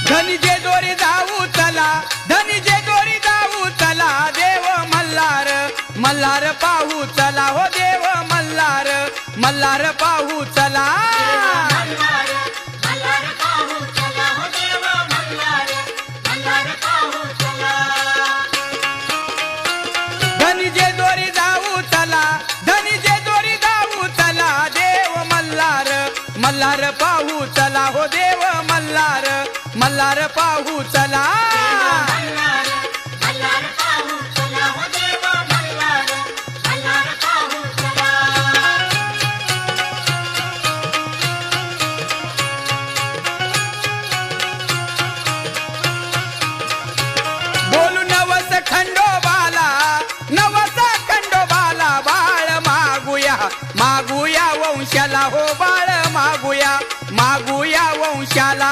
धनीचे दोरी जाऊ चला, धनीचे दोरी जाऊ चला, देव मल्हार मल्हार पाहू चला, हो देव मल्हार मल्हार पाहू चला. धनीचे दोरी जाऊ चला, धनीचे दोरी जाऊ चला, देव मल्हार मल्हार पाहू चला, हो देव मल्हार मल्हार पाहू चला. बोलू नवस खंडोबाला, नवस खंडोबाला, बाळ मागूया मागूया वंशाला, हो बाळ मागूया मागूया वंशाला.